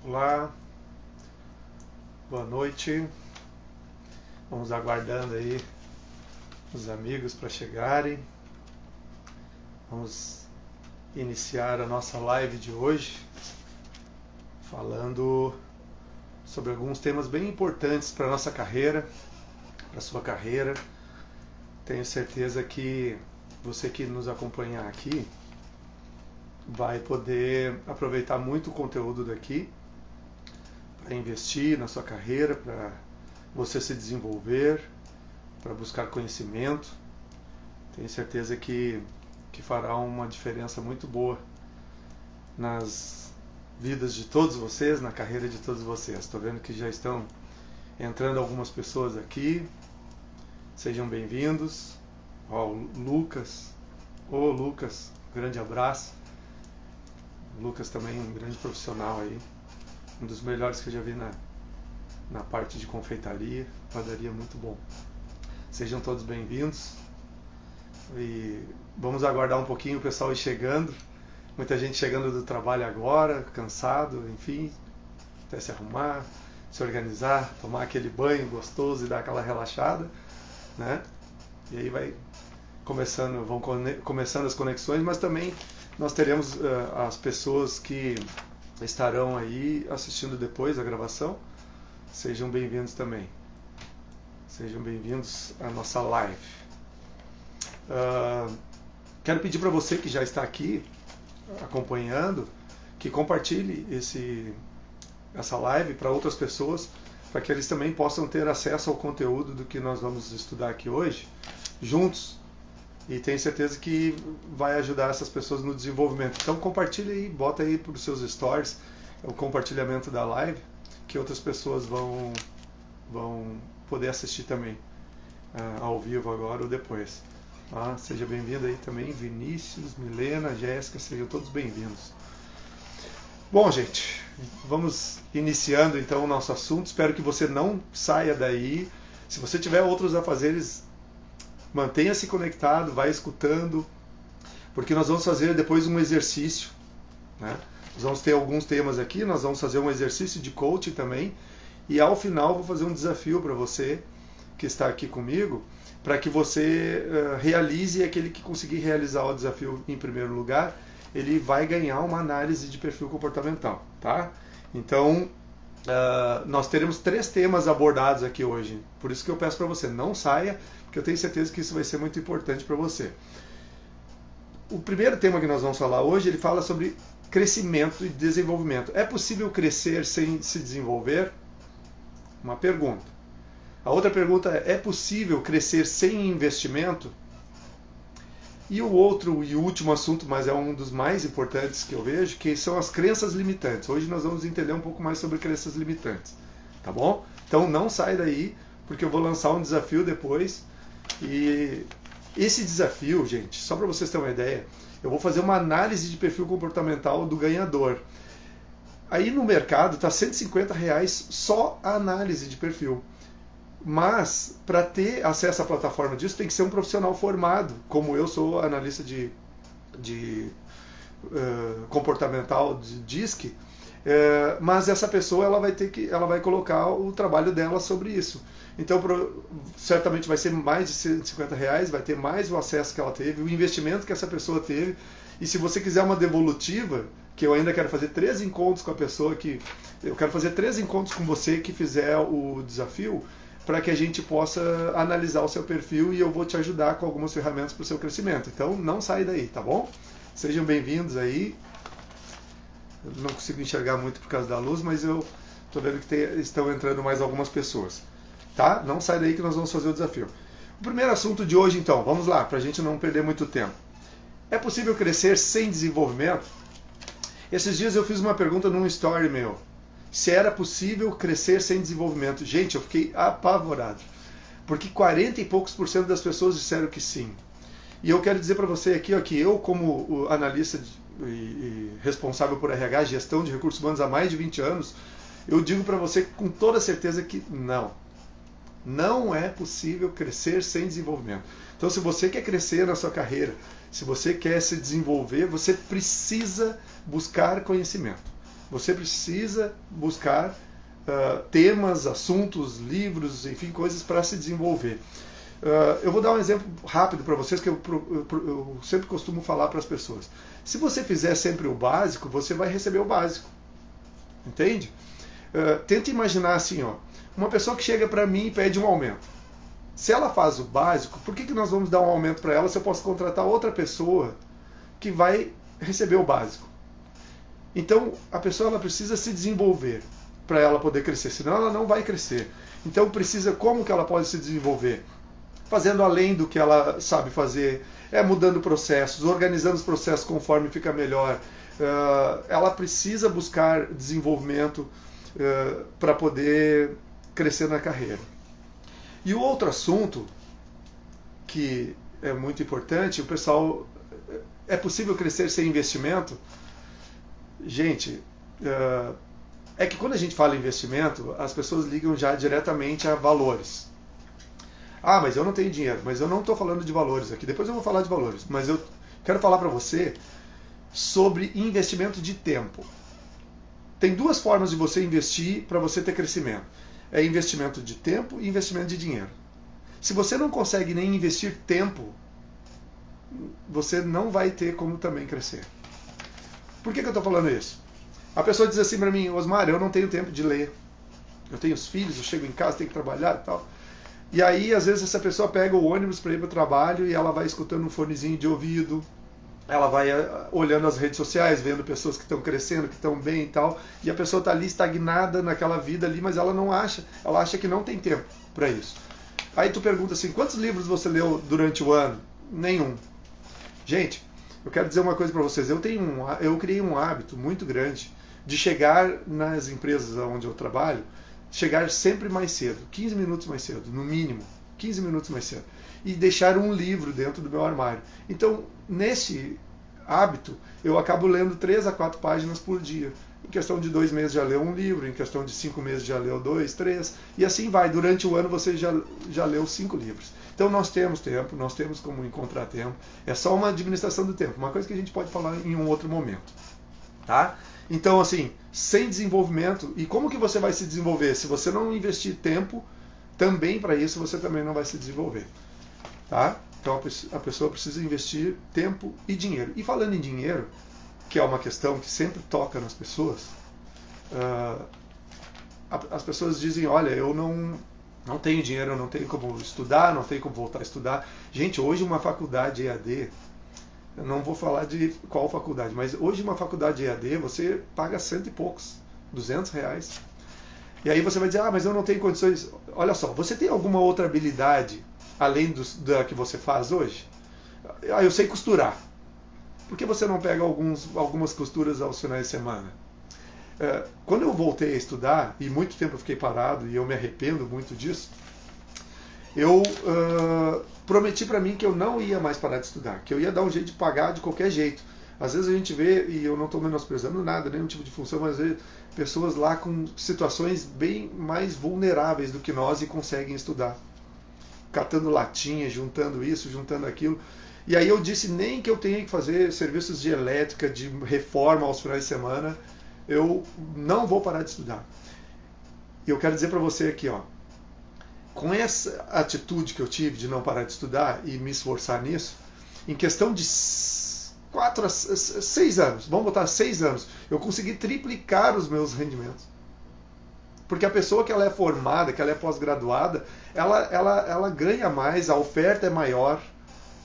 Olá, boa noite. Vamos aguardando aí os amigos para chegarem. Vamos iniciar a nossa live de hoje falando sobre alguns temas bem importantes para a nossa carreira, para a sua carreira. Tenho certeza que você que nos acompanhar aqui vai poder aproveitar muito o conteúdo daqui para investir na sua carreira, para você se desenvolver, para buscar conhecimento. Tenho certeza que fará uma diferença muito boa nas vidas de todos vocês, na carreira de todos vocês. Estou vendo que já estão entrando algumas pessoas aqui. Sejam bem-vindos. Ó, o Lucas. Ô Lucas, grande abraço. O Lucas também um grande profissional aí. Um dos melhores que eu já vi na parte de confeitaria, padaria, muito bom. Sejam todos bem-vindos. E vamos aguardar um pouquinho o pessoal ir chegando. Muita gente chegando do trabalho agora, cansado, enfim, até se arrumar, se organizar, tomar aquele banho gostoso e dar aquela relaxada, né? E aí vão começando as conexões, mas também nós teremos as pessoas que estarão aí assistindo depois a gravação. Sejam bem-vindos também. Sejam bem-vindos à nossa live. Quero pedir para você que já está aqui acompanhando, que compartilhe essa live para outras pessoas, para que eles também possam ter acesso ao conteúdo do que nós vamos estudar aqui hoje, juntos. E tenho certeza que vai ajudar essas pessoas no desenvolvimento. Então compartilhe aí, bota aí para os seus stories o compartilhamento da live, que outras pessoas vão poder assistir também, ao vivo agora ou depois. Seja bem-vindo aí também, Vinícius, Milena, Jéssica, sejam todos bem-vindos. Bom, gente, vamos iniciando então o nosso assunto. Espero que você não saia daí. Se você tiver outros afazeres, mantenha-se conectado, vai escutando, porque nós vamos fazer depois um exercício, né? Nós vamos ter alguns temas aqui, nós vamos fazer um exercício de coaching também, e ao final vou fazer um desafio para você que está aqui comigo, para que você realize. Aquele que conseguir realizar o desafio em primeiro lugar, ele vai ganhar uma análise de perfil comportamental, tá? Então, nós teremos 3 temas abordados aqui hoje, por isso que eu peço para você, não saia, porque eu tenho certeza que isso vai ser muito importante para você. O primeiro tema que nós vamos falar hoje, ele fala sobre crescimento e desenvolvimento. É possível crescer sem se desenvolver? Uma pergunta. A outra pergunta é possível crescer sem investimento? E o outro e último assunto, mas é um dos mais importantes que eu vejo, que são as crenças limitantes. Hoje nós vamos entender um pouco mais sobre crenças limitantes, tá bom? Então não sai daí, porque eu vou lançar um desafio depois. E esse desafio, gente, só para vocês terem uma ideia, eu vou fazer uma análise de perfil comportamental do ganhador. Aí no mercado está R$150 só a análise de perfil. Mas, para ter acesso à plataforma disso, tem que ser um profissional formado, como eu sou analista de comportamental de DISC, mas essa pessoa ela vai colocar o trabalho dela sobre isso. Então, certamente vai ser mais de R$150, vai ter mais o acesso que ela teve, o investimento que essa pessoa teve. E se você quiser uma devolutiva, que eu ainda quero fazer 3 encontros com a pessoa eu quero fazer 3 encontros com você que fizer o desafio, para que a gente possa analisar o seu perfil, e eu vou te ajudar com algumas ferramentas para o seu crescimento. Então não sai daí, tá bom? Sejam bem-vindos aí. Eu não consigo enxergar muito por causa da luz, mas eu estou vendo que estão entrando mais algumas pessoas. Tá? Não sai daí que nós vamos fazer o desafio. O primeiro assunto de hoje, então, vamos lá, para a gente não perder muito tempo. É possível crescer sem desenvolvimento? Esses dias eu fiz uma pergunta num story meu, se era possível crescer sem desenvolvimento. Gente, eu fiquei apavorado, porque 40 e poucos % das pessoas disseram que sim. E eu quero dizer para você aqui, que eu, como analista e responsável por RH, gestão de recursos humanos há mais de 20 anos, eu digo para você com toda certeza que não é possível crescer sem desenvolvimento. Então, se você quer crescer na sua carreira, se você quer se desenvolver, você precisa buscar conhecimento. Você precisa buscar temas, assuntos, livros, enfim, coisas para se desenvolver. Eu vou dar um exemplo rápido para vocês que eu sempre costumo falar para as pessoas. Se você fizer sempre o básico, você vai receber o básico. Entende? Tenta imaginar assim, ó, uma pessoa que chega para mim e pede um aumento. Se ela faz o básico, por que nós vamos dar um aumento para ela se eu posso contratar outra pessoa que vai receber o básico? Então, a pessoa ela precisa se desenvolver para ela poder crescer, senão ela não vai crescer. Então, como que ela pode se desenvolver? Fazendo além do que ela sabe fazer, mudando processos, organizando os processos conforme fica melhor. Ela precisa buscar desenvolvimento para poder crescer na carreira. E o outro assunto que é muito importante, o pessoal, é possível crescer sem investimento? Gente, é que quando a gente fala em investimento, as pessoas ligam já diretamente a valores. Ah, mas eu não tenho dinheiro, mas eu não estou falando de valores aqui, depois eu vou falar de valores, mas eu quero falar para você sobre investimento de tempo. Tem duas formas de você investir para você ter crescimento. É investimento de tempo e investimento de dinheiro. Se você não consegue nem investir tempo, você não vai ter como também crescer. Por que eu estou falando isso? A pessoa diz assim para mim, Osmar, eu não tenho tempo de ler. Eu tenho os filhos, eu chego em casa, tenho que trabalhar e tal. E aí, às vezes, essa pessoa pega o ônibus para ir para o trabalho e ela vai escutando um fonezinho de ouvido, ela vai olhando as redes sociais, vendo pessoas que estão crescendo, que estão bem e tal, e a pessoa está ali estagnada naquela vida ali, mas ela não acha, ela acha que não tem tempo para isso. Aí tu pergunta assim, quantos livros você leu durante o ano? Nenhum. Gente, eu quero dizer uma coisa para vocês, eu criei um hábito muito grande de chegar nas empresas onde eu trabalho, chegar sempre mais cedo, 15 minutos mais cedo, no mínimo, 15 minutos mais cedo, e deixar um livro dentro do meu armário. Então, nesse hábito, eu acabo lendo 3 a 4 páginas por dia. Em questão de 2 meses já leu um livro, em questão de 5 meses já leu 2, 3, e assim vai. Durante o ano você já leu 5 livros. Então nós temos tempo, nós temos como encontrar tempo. É só uma administração do tempo, uma coisa que a gente pode falar em um outro momento. Tá? Então, assim, sem desenvolvimento, e como que você vai se desenvolver? Se você não investir tempo, também para isso você também não vai se desenvolver. Tá? Então a pessoa precisa investir tempo e dinheiro. E falando em dinheiro, que é uma questão que sempre toca nas pessoas, as pessoas dizem, olha, eu não tenho dinheiro, eu não tenho como estudar, não tenho como voltar a estudar. Gente, hoje uma faculdade EAD, eu não vou falar de qual faculdade, mas hoje uma faculdade EAD você paga 100 e poucos, R$200. E aí você vai dizer, mas eu não tenho condições. Olha só, você tem alguma outra habilidade além da que você faz hoje? Eu sei costurar. Por que você não pega algumas costuras aos finais de semana? Quando eu voltei a estudar, e muito tempo eu fiquei parado, e eu me arrependo muito disso, eu prometi para mim que eu não ia mais parar de estudar, que eu ia dar um jeito de pagar de qualquer jeito. Às vezes a gente vê, e eu não estou menosprezando nada, nenhum tipo de função, mas às vezes pessoas lá com situações bem mais vulneráveis do que nós e conseguem estudar. Catando latinha, juntando isso, juntando aquilo. E aí eu disse, nem que eu tenha que fazer serviços de elétrica, de reforma aos finais de semana, eu não vou parar de estudar. E eu quero dizer para você aqui, ó, com essa atitude que eu tive de não parar de estudar e me esforçar nisso, em questão de 4 a 6 anos, vamos botar 6 anos, eu consegui triplicar os meus rendimentos. Porque a pessoa que ela é formada, que ela é pós-graduada, ela ganha mais, a oferta é maior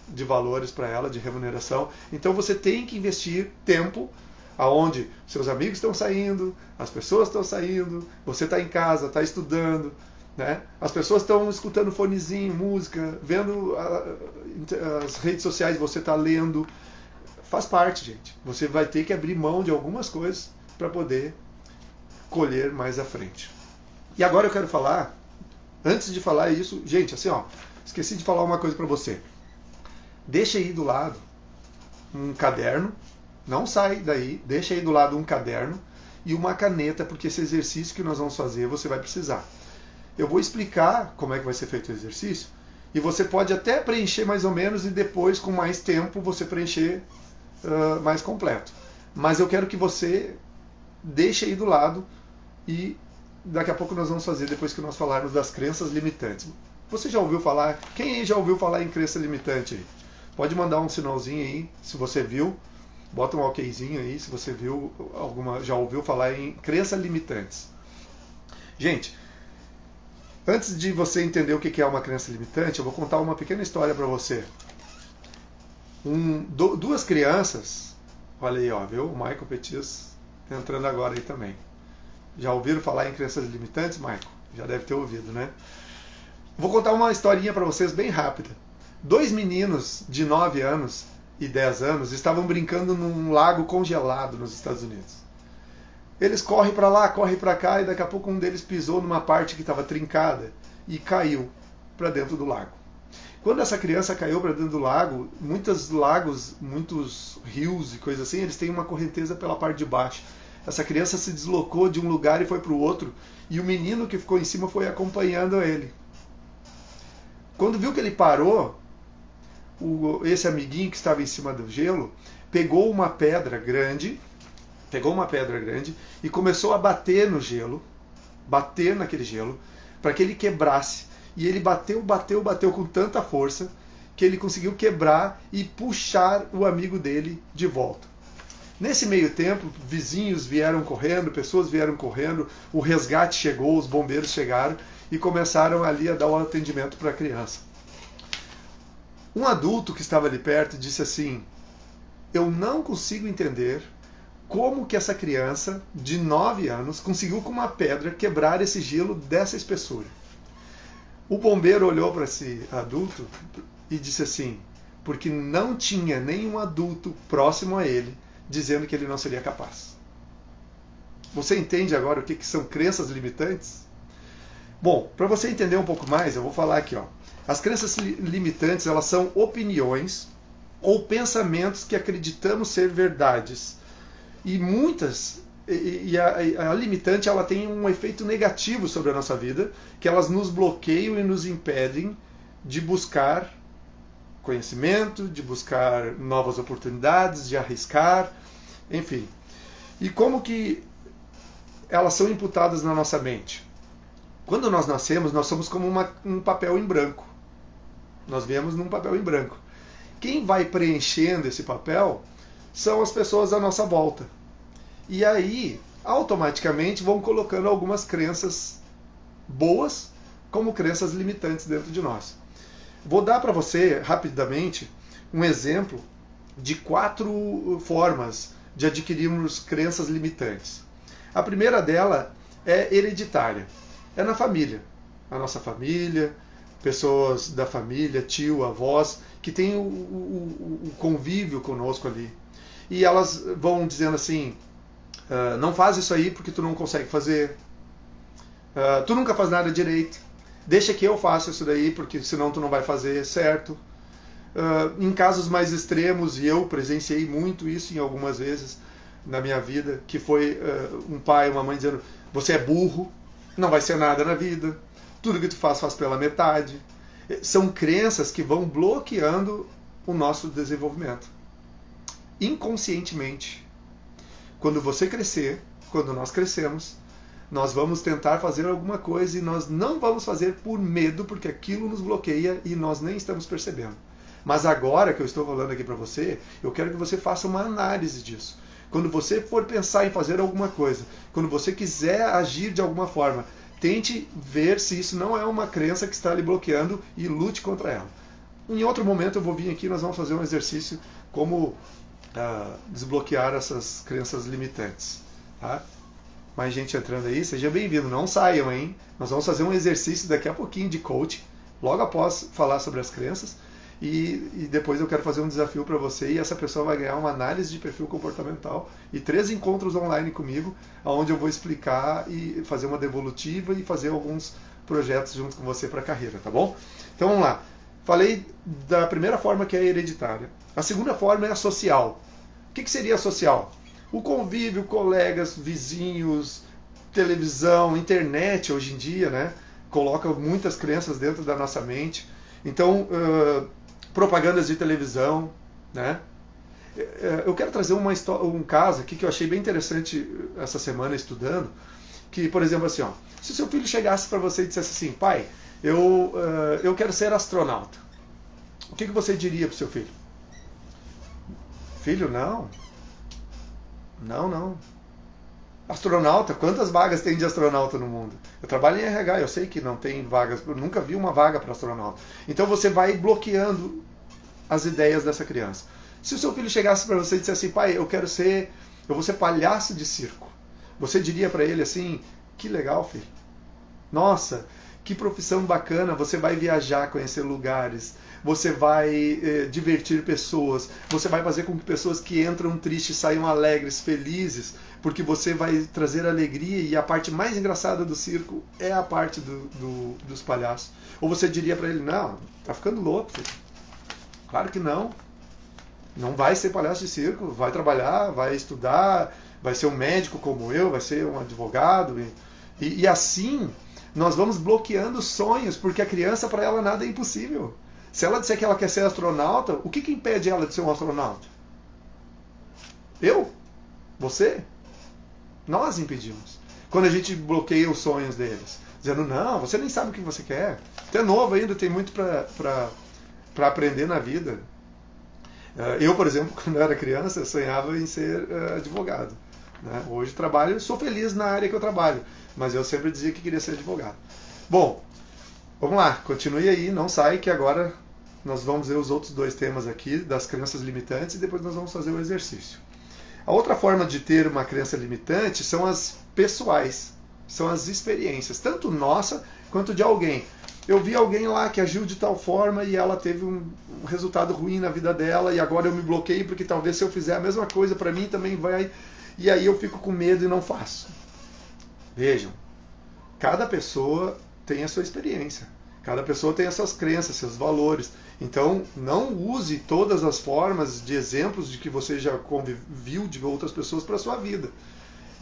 de valores para ela, de remuneração. Então você tem que investir tempo aonde seus amigos estão saindo, as pessoas estão saindo, você está em casa, está estudando, né? As pessoas estão escutando fonezinho, música, vendo as redes sociais, você está lendo. Faz parte, gente. Você vai ter que abrir mão de algumas coisas para poder colher mais à frente. E agora eu quero falar, antes de falar isso, gente, assim, ó, esqueci de falar uma coisa para você. Deixa aí do lado um caderno, não sai daí, deixa aí do lado um caderno e uma caneta, porque esse exercício que nós vamos fazer você vai precisar. Eu vou explicar como é que vai ser feito o exercício e você pode até preencher mais ou menos e depois, com mais tempo, você preencher mais completo. Mas eu quero que você deixa aí do lado e daqui a pouco nós vamos fazer depois que nós falarmos das crenças limitantes. Você já ouviu falar? Quem aí já ouviu falar em crença limitante aí? Pode mandar um sinalzinho aí, se você viu. Bota um okzinho aí, se você viu já ouviu falar em crenças limitantes. Gente, antes de você entender o que é uma crença limitante, eu vou contar uma pequena história para você. Duas crianças, olha aí, ó, viu? O Michael Petis entrando agora aí também. Já ouviram falar em crenças limitantes, Michael? Já deve ter ouvido, né? Vou contar uma historinha para vocês bem rápida. Dois meninos de 9 anos e 10 anos estavam brincando num lago congelado nos Estados Unidos. Eles correm para lá, correm para cá e daqui a pouco um deles pisou numa parte que estava trincada e caiu para dentro do lago. Quando essa criança caiu para dentro do lago, muitos lagos, muitos rios e coisas assim, eles têm uma correnteza pela parte de baixo. Essa criança se deslocou de um lugar e foi para o outro e o menino que ficou em cima foi acompanhando ele. Quando viu que ele parou, esse amiguinho que estava em cima do gelo pegou uma pedra grande e começou a bater no gelo, bater naquele gelo, para que ele quebrasse. E ele bateu com tanta força que ele conseguiu quebrar e puxar o amigo dele de volta. Nesse meio tempo, vizinhos vieram correndo, pessoas vieram correndo, o resgate chegou, os bombeiros chegaram e começaram ali a dar o atendimento para a criança. Um adulto que estava ali perto disse assim: eu não consigo entender como que essa criança de 9 anos conseguiu com uma pedra quebrar esse gelo dessa espessura. O bombeiro olhou para esse adulto e disse assim: porque não tinha nenhum adulto próximo a ele dizendo que ele não seria capaz. Você entende agora o que são crenças limitantes? Bom, para você entender um pouco mais, eu vou falar aqui, ó. As crenças limitantes, elas são opiniões ou pensamentos que acreditamos ser verdades. E muitas, a limitante, ela tem um efeito negativo sobre a nossa vida, que elas nos bloqueiam e nos impedem de buscar conhecimento, de buscar novas oportunidades, de arriscar, enfim. E como que elas são imputadas na nossa mente? Quando nós nascemos, nós somos como um papel em branco. Nós viemos num papel em branco. Quem vai preenchendo esse papel são as pessoas à nossa volta. E aí, automaticamente, vão colocando algumas crenças boas como crenças limitantes dentro de nós. Vou dar para você, rapidamente, um exemplo de 4 formas de adquirirmos crenças limitantes. A primeira dela é hereditária. É na família. A nossa família, pessoas da família, tio, avós, que têm o convívio conosco ali. E elas vão dizendo assim: não faz isso aí porque tu não consegue fazer. Tu nunca faz nada direito. Deixa que eu faça isso daí porque senão tu não vai fazer certo. Em casos mais extremos, e eu presenciei muito isso em algumas vezes na minha vida, que foi um pai e uma mãe dizendo: você é burro, não vai ser nada na vida, tudo que tu faz pela metade. São crenças que vão bloqueando o nosso desenvolvimento. Inconscientemente. Quando você crescer, quando nós crescemos, nós vamos tentar fazer alguma coisa e nós não vamos fazer por medo, porque aquilo nos bloqueia e nós nem estamos percebendo. Mas agora que eu estou falando aqui para você, eu quero que você faça uma análise disso. Quando você for pensar em fazer alguma coisa, quando você quiser agir de alguma forma, tente ver se isso não é uma crença que está lhe bloqueando e lute contra ela. Em outro momento eu vou vir aqui e nós vamos fazer um exercício como desbloquear essas crenças limitantes. Tá? Mais gente entrando aí, seja bem-vindo. Não saiam, hein? Nós vamos fazer um exercício daqui a pouquinho de coaching, logo após falar sobre as crenças. E depois eu quero fazer um desafio para você e essa pessoa vai ganhar uma análise de perfil comportamental e 3 encontros online comigo, onde eu vou explicar e fazer uma devolutiva e fazer alguns projetos junto com você para a carreira, tá bom? Então vamos lá. Falei da primeira forma, que é a hereditária. A segunda forma é a social. O que seria a social? O convívio, colegas, vizinhos, televisão, internet hoje em dia, né? Coloca muitas crenças dentro da nossa mente. Então, propagandas de televisão, né? Eu quero trazer um caso aqui que eu achei bem interessante essa semana estudando, que, por exemplo, assim, ó, se o seu filho chegasse para você e dissesse assim, pai, eu quero ser astronauta, o que você diria para o seu filho? Filho, não. Não. Astronauta, quantas vagas tem de astronauta no mundo? Eu trabalho em RH, eu sei que não tem vagas, eu nunca vi uma vaga para astronauta. Então você vai bloqueando as ideias dessa criança. Se o seu filho chegasse para você e dissesse assim, pai, eu vou ser palhaço de circo. Você diria para ele assim, que legal, filho. Nossa, que profissão bacana, você vai viajar, conhecer lugares, você vai divertir pessoas, você vai fazer com que pessoas que entram tristes saiam alegres, felizes, porque você vai trazer alegria e a parte mais engraçada do circo é a parte dos palhaços. Ou você diria para ele, não, tá ficando louco, filho. Claro que não. Não vai ser palhaço de circo, vai trabalhar, vai estudar, vai ser um médico como eu, vai ser um advogado. E assim nós vamos bloqueando sonhos, porque a criança, para ela, nada é impossível. Se ela disser que ela quer ser astronauta, o que impede ela de ser um astronauta? Eu? Você? Nós impedimos. Quando a gente bloqueia os sonhos deles. Dizendo, não, você nem sabe o que você quer. Você é novo ainda, tem muito para aprender na vida. Eu, por exemplo, quando eu era criança, sonhava em ser advogado. Né? Hoje trabalho, sou feliz na área que eu trabalho, mas eu sempre dizia que queria ser advogado. Bom, vamos lá, continue aí, não sai, que agora nós vamos ver os outros dois temas aqui, das crenças limitantes, e depois nós vamos fazer o exercício. A outra forma de ter uma crença limitante são as pessoais, são as experiências, tanto nossa quanto de alguém. Eu vi alguém lá que agiu de tal forma e ela teve um resultado ruim na vida dela e agora eu me bloqueio porque talvez se eu fizer a mesma coisa para mim também vai... E aí eu fico com medo e não faço. Vejam, cada pessoa tem a sua experiência. Cada pessoa tem as suas crenças, seus valores. Então, não use todas as formas de exemplos de que você já conviveu de outras pessoas para a sua vida.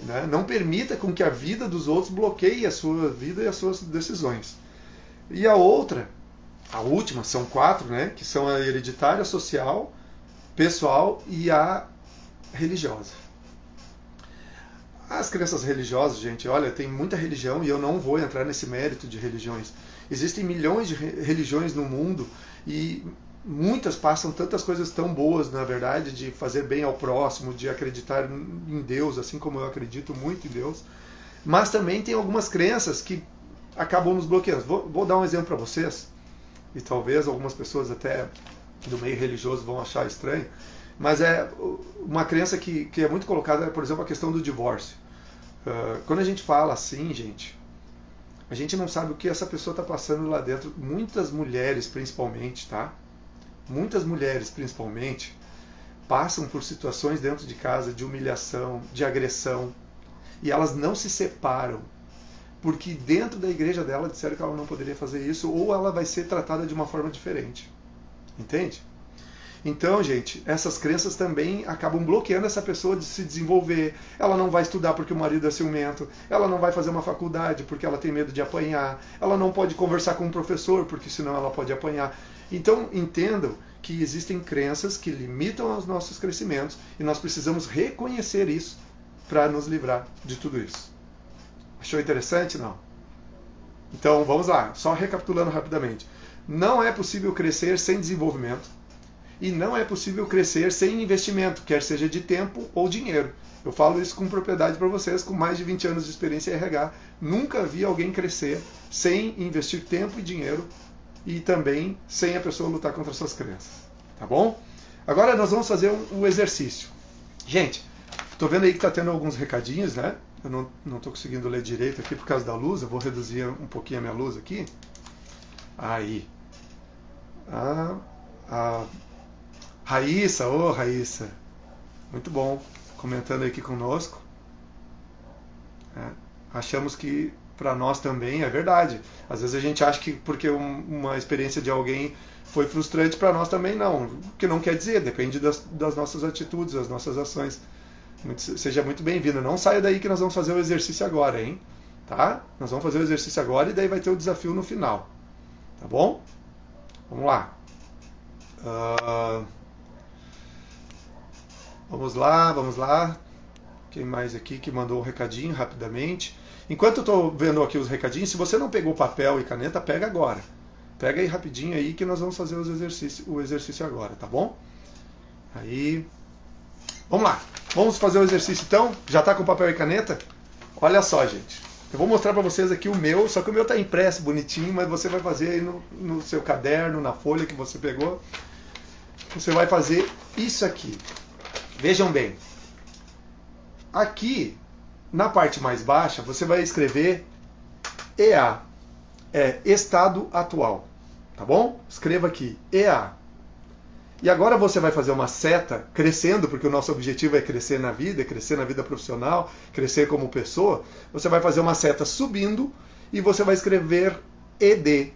Né? Não permita com que a vida dos outros bloqueie a sua vida e as suas decisões. E a outra, a última, são 4, né? Que são a hereditária, a social, pessoal e a religiosa. As crenças religiosas, gente, olha, tem muita religião e eu não vou entrar nesse mérito de religiões. Existem milhões de religiões no mundo e muitas passam tantas coisas tão boas, na verdade, de fazer bem ao próximo, de acreditar em Deus, assim como eu acredito muito em Deus. Mas também tem algumas crenças que acabam nos bloqueando. Vou dar um exemplo para vocês, e talvez algumas pessoas até do meio religioso vão achar estranho, mas é uma crença que é muito colocada, por exemplo, a questão do divórcio. Quando a gente fala assim, gente, a gente não sabe o que essa pessoa está passando lá dentro. Muitas mulheres, principalmente, tá? Muitas mulheres, principalmente, passam por situações dentro de casa de humilhação, de agressão, e elas não se separam, porque dentro da igreja dela disseram que ela não poderia fazer isso, ou ela vai ser tratada de uma forma diferente. Entende? Então, gente, essas crenças também acabam bloqueando essa pessoa de se desenvolver. Ela não vai estudar porque o marido é ciumento, ela não vai fazer uma faculdade porque ela tem medo de apanhar, ela não pode conversar com um professor porque senão ela pode apanhar. Então, entendam que existem crenças que limitam os nossos crescimentos e nós precisamos reconhecer isso para nos livrar de tudo isso. Achou interessante? Não? Então, vamos lá, só recapitulando rapidamente. Não é possível crescer sem desenvolvimento. E não é possível crescer sem investimento, quer seja de tempo ou dinheiro. Eu falo isso com propriedade para vocês, com mais de 20 anos de experiência em RH. Nunca vi alguém crescer sem investir tempo e dinheiro e também sem a pessoa lutar contra suas crenças. Tá bom? Agora nós vamos fazer um exercício. Gente, estou vendo aí que está tendo alguns recadinhos, né? Eu não estou conseguindo ler direito aqui por causa da luz. Eu vou reduzir um pouquinho a minha luz aqui. Aí. Raíssa, Raíssa, muito bom, comentando aqui conosco. Achamos que para nós também é verdade. Às vezes a gente acha que porque uma experiência de alguém foi frustrante, para nós também não. O que não quer dizer, depende das nossas atitudes, das nossas ações. Seja muito bem-vindo. Não saia daí que nós vamos fazer o exercício agora, hein? Tá? Nós vamos fazer o exercício agora e daí vai ter o desafio no final. Tá bom? Vamos lá. Vamos lá, vamos lá. Quem mais aqui que mandou um recadinho rapidamente? Enquanto eu estou vendo aqui os recadinhos, se você não pegou papel e caneta, pega agora. Pega aí rapidinho aí que nós vamos fazer o exercício agora, tá bom? Aí, vamos lá. Vamos fazer o exercício então? Já está com papel e caneta? Olha só, gente. Eu vou mostrar para vocês aqui o meu, só que o meu está impresso bonitinho, mas você vai fazer aí no seu caderno, na folha que você pegou. Você vai fazer isso aqui. Vejam bem. Aqui, na parte mais baixa, você vai escrever EA. É estado atual. Tá bom? Escreva aqui, EA. E agora você vai fazer uma seta crescendo, porque o nosso objetivo é crescer na vida profissional, crescer como pessoa. Você vai fazer uma seta subindo e você vai escrever ED,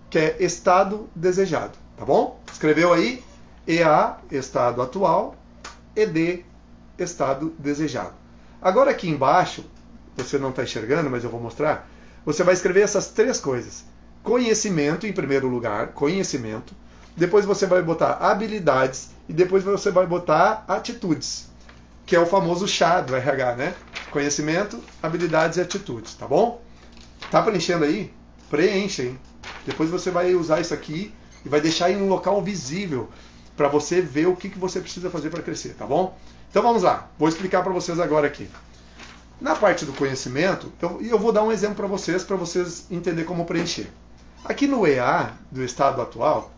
que é estado desejado. Tá bom? Escreveu aí? EA, estado atual, ED, estado desejado. Agora aqui embaixo, você não está enxergando, mas eu vou mostrar, você vai escrever essas três coisas. Conhecimento, em primeiro lugar, conhecimento. Depois você vai botar habilidades e depois você vai botar atitudes, que é o famoso chá do RH, né? Conhecimento, habilidades e atitudes, tá bom? Tá preenchendo aí? Preencha, hein? Depois você vai usar isso aqui e vai deixar em um local visível para você ver o que você precisa fazer para crescer, tá bom? Então vamos lá, vou explicar para vocês agora aqui. Na parte do conhecimento, eu vou dar um exemplo para vocês entenderem como preencher. Aqui no EA, do estado atual,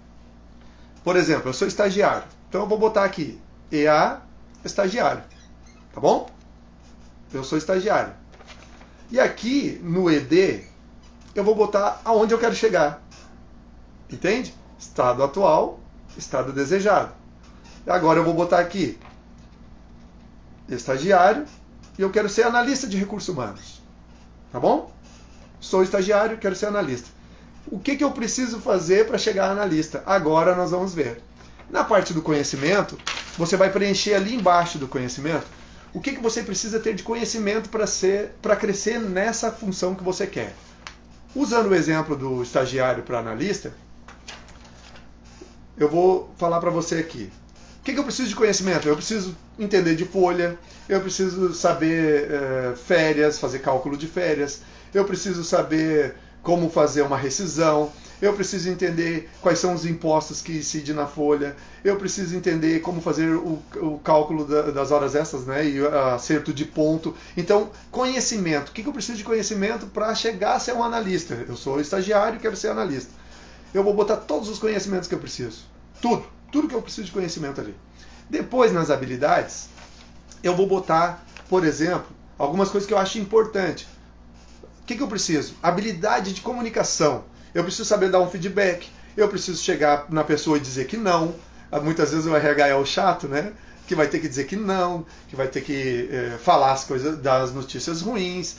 por exemplo, eu sou estagiário, então eu vou botar aqui, EA, estagiário, tá bom? Eu sou estagiário. E aqui no ED, eu vou botar aonde eu quero chegar, entende? Estado atual, estado desejado. Agora eu vou botar aqui, estagiário, e eu quero ser analista de recursos humanos. Tá bom? Sou estagiário, quero ser analista. O que eu preciso fazer para chegar a analista? Agora nós vamos ver. Na parte do conhecimento, você vai preencher ali embaixo do conhecimento o que você precisa ter de conhecimento para crescer nessa função que você quer. Usando o exemplo do estagiário para analista, eu vou falar para você aqui. O que eu preciso de conhecimento? Eu preciso entender de folha, eu preciso saber férias, fazer cálculo de férias, eu preciso saber como fazer uma rescisão, eu preciso entender quais são os impostos que incidem na folha, eu preciso entender como fazer o cálculo das horas extras, né, e acerto de ponto. Então, conhecimento. O que eu preciso de conhecimento para chegar a ser um analista? Eu sou estagiário e quero ser analista. Eu vou botar todos os conhecimentos que eu preciso. Tudo que eu preciso de conhecimento ali. Depois, nas habilidades, eu vou botar, por exemplo, algumas coisas que eu acho importante. O que eu preciso? Habilidade de comunicação. Eu preciso saber dar um feedback. Eu preciso chegar na pessoa e dizer que não. Muitas vezes o RH é o chato, né? Que vai ter que dizer que não, que vai ter que falar as coisas das notícias ruins,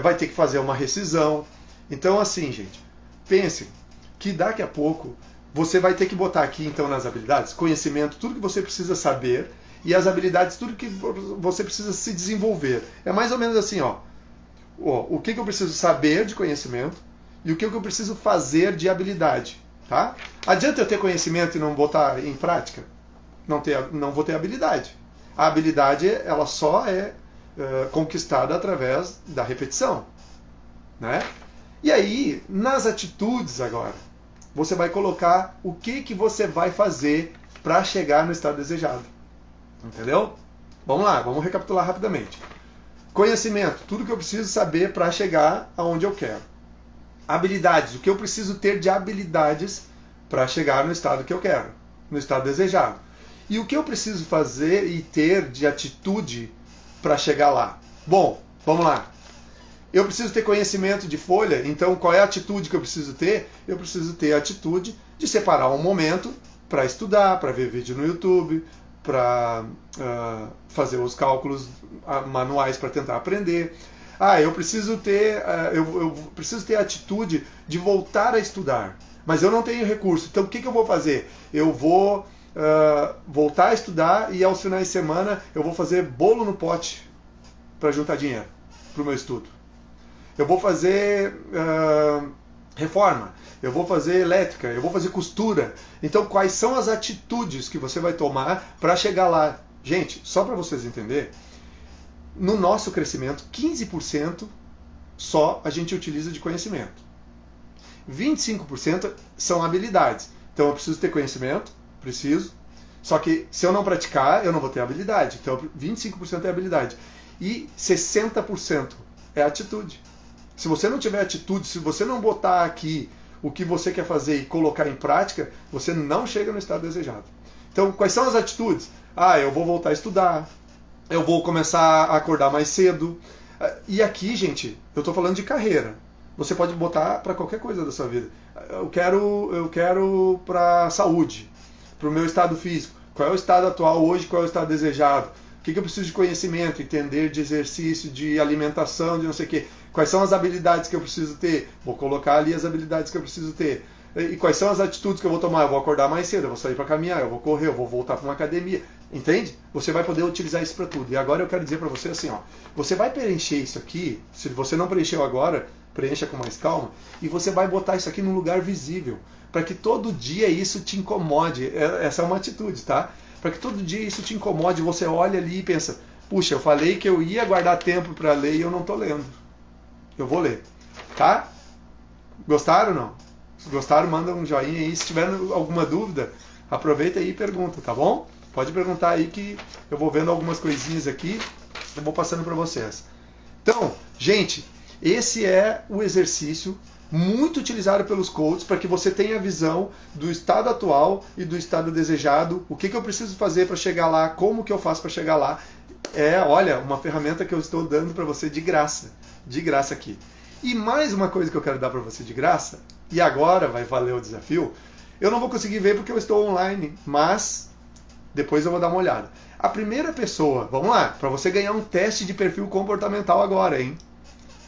vai ter que fazer uma rescisão. Então, assim, gente, pensem que daqui a pouco você vai ter que botar aqui, então, nas habilidades, conhecimento, tudo que você precisa saber, e as habilidades, tudo que você precisa se desenvolver. É mais ou menos assim, ó. O que eu preciso saber de conhecimento e o que eu preciso fazer de habilidade. Tá? Adianta eu ter conhecimento e não botar em prática? Não vou ter habilidade. A habilidade ela só é conquistada através da repetição. Né? E aí, nas atitudes agora, você vai colocar o que você vai fazer para chegar no estado desejado. Entendeu? Vamos lá, vamos recapitular rapidamente. Conhecimento, tudo que eu preciso saber para chegar aonde eu quero. Habilidades, o que eu preciso ter de habilidades para chegar no estado que eu quero, no estado desejado. E o que eu preciso fazer e ter de atitude para chegar lá? Bom, vamos lá. Eu preciso ter conhecimento de folha, então qual é a atitude que eu preciso ter? Eu preciso ter a atitude de separar um momento para estudar, para ver vídeo no YouTube, para fazer os cálculos manuais para tentar aprender. Eu preciso ter a atitude de voltar a estudar, mas eu não tenho recurso. Então o que eu vou fazer? Eu vou voltar a estudar e aos finais de semana eu vou fazer bolo no pote para juntar dinheiro para o meu estudo. Eu vou fazer reforma, eu vou fazer elétrica, eu vou fazer costura. Então, quais são as atitudes que você vai tomar para chegar lá? Gente, só para vocês entenderem, no nosso crescimento, 15% só a gente utiliza de conhecimento. 25% são habilidades. Então eu preciso ter conhecimento, preciso. Só que se eu não praticar, eu não vou ter habilidade. Então 25% é habilidade. E 60% é atitude. Se você não tiver atitude, se você não botar aqui o que você quer fazer e colocar em prática, você não chega no estado desejado. Então, quais são as atitudes? Eu vou voltar a estudar, eu vou começar a acordar mais cedo. E aqui, gente, eu estou falando de carreira. Você pode botar para qualquer coisa da sua vida. Eu quero para a saúde, para o meu estado físico. Qual é o estado atual hoje, qual é o estado desejado? O que eu preciso de conhecimento, entender de exercício, de alimentação, de não sei o quê. Quais são as habilidades que eu preciso ter? Vou colocar ali as habilidades que eu preciso ter. E quais são as atitudes que eu vou tomar? Eu vou acordar mais cedo, eu vou sair para caminhar, eu vou correr, eu vou voltar para uma academia. Entende? Você vai poder utilizar isso para tudo. E agora eu quero dizer para você assim, você vai preencher isso aqui, se você não preencheu agora, preencha com mais calma, e você vai botar isso aqui num lugar visível, para que todo dia isso te incomode. Essa é uma atitude, tá? Para que todo dia isso te incomode, você olha ali e pensa, puxa, eu falei que eu ia guardar tempo para ler e eu não estou lendo. Eu vou ler. Tá? Gostaram ou não? Se gostaram, manda um joinha aí. Se tiver alguma dúvida, aproveita aí e pergunta, tá bom? Pode perguntar aí que eu vou vendo algumas coisinhas aqui, eu vou passando para vocês. Então, gente, esse é o exercício muito utilizado pelos coaches para que você tenha a visão do estado atual e do estado desejado, o que eu preciso fazer para chegar lá, como que eu faço para chegar lá. Olha, uma ferramenta que eu estou dando para você de graça aqui. E mais uma coisa que eu quero dar para você de graça, e agora vai valer o desafio, eu não vou conseguir ver porque eu estou online, mas depois eu vou dar uma olhada. A primeira pessoa, vamos lá, para você ganhar um teste de perfil comportamental agora, hein?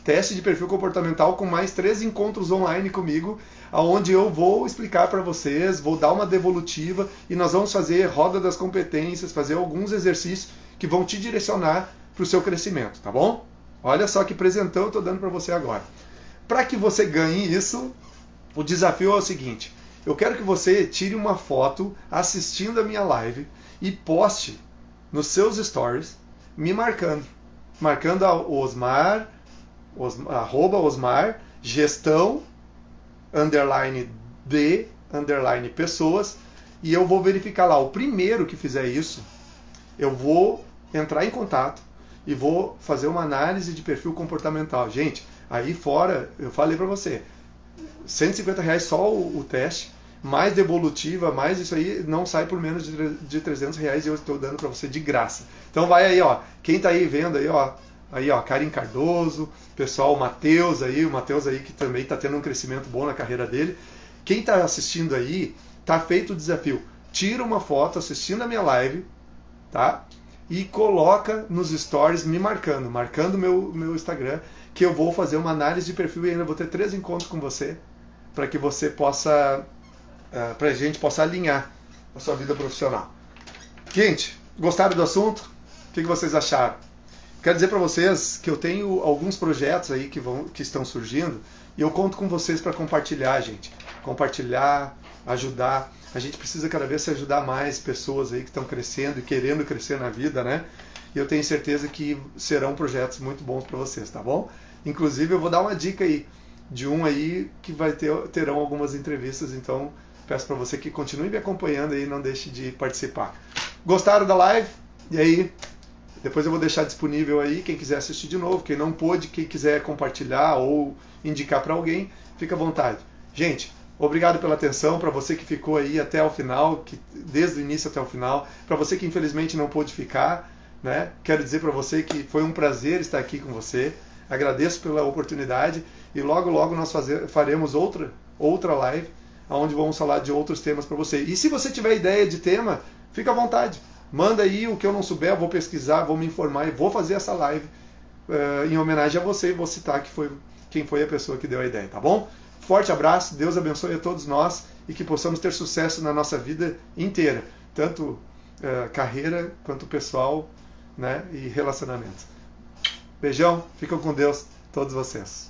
Teste de perfil comportamental com mais 3 encontros online comigo, onde eu vou explicar para vocês, vou dar uma devolutiva e nós vamos fazer roda das competências, fazer alguns exercícios que vão te direcionar para o seu crescimento, tá bom? Olha só que presentão eu estou dando para você agora. Para que você ganhe isso, o desafio é o seguinte, eu quero que você tire uma foto assistindo a minha live e poste nos seus stories, me marcando o Osmar, @Osmar, gestão, _de, pessoas, e eu vou verificar lá. O primeiro que fizer isso, eu vou entrar em contato e vou fazer uma análise de perfil comportamental. Gente, aí fora, eu falei para você, R$150 só o teste, mais devolutiva, mais isso aí, não sai por menos de R$300 e eu estou dando para você de graça. Então vai aí, quem está aí vendo aí, Karim Cardoso, pessoal, o Matheus aí que também está tendo um crescimento bom na carreira dele. Quem está assistindo aí, tá feito o desafio. Tira uma foto assistindo a minha live, tá? E coloca nos stories me marcando meu Instagram, que eu vou fazer uma análise de perfil e ainda vou ter 3 encontros com você, para que você possa, para a gente possa alinhar a sua vida profissional. Gente, gostaram do assunto? O que vocês acharam? Quero dizer para vocês que eu tenho alguns projetos aí que estão surgindo e eu conto com vocês para compartilhar, gente. Compartilhar, ajudar. A gente precisa cada vez se ajudar mais pessoas aí que estão crescendo e querendo crescer na vida, né? E eu tenho certeza que serão projetos muito bons para vocês, tá bom? Inclusive eu vou dar uma dica aí de um aí que terão algumas entrevistas, então peço para você que continue me acompanhando aí e não deixe de participar. Gostaram da live? E aí? Depois eu vou deixar disponível aí, quem quiser assistir de novo, quem não pôde, quem quiser compartilhar ou indicar para alguém, fica à vontade. Gente, obrigado pela atenção, para você que ficou aí até o final, desde o início até o final, para você que infelizmente não pôde ficar, né? Quero dizer para você que foi um prazer estar aqui com você, agradeço pela oportunidade e logo nós faremos outra live, onde vamos falar de outros temas para você. E se você tiver ideia de tema, fica à vontade. Manda aí o que eu não souber, eu vou pesquisar, vou me informar e vou fazer essa live em homenagem a você e vou citar quem foi a pessoa que deu a ideia, tá bom? Forte abraço, Deus abençoe a todos nós e que possamos ter sucesso na nossa vida inteira, tanto carreira quanto pessoal, né, e relacionamento. Beijão, ficam com Deus, todos vocês.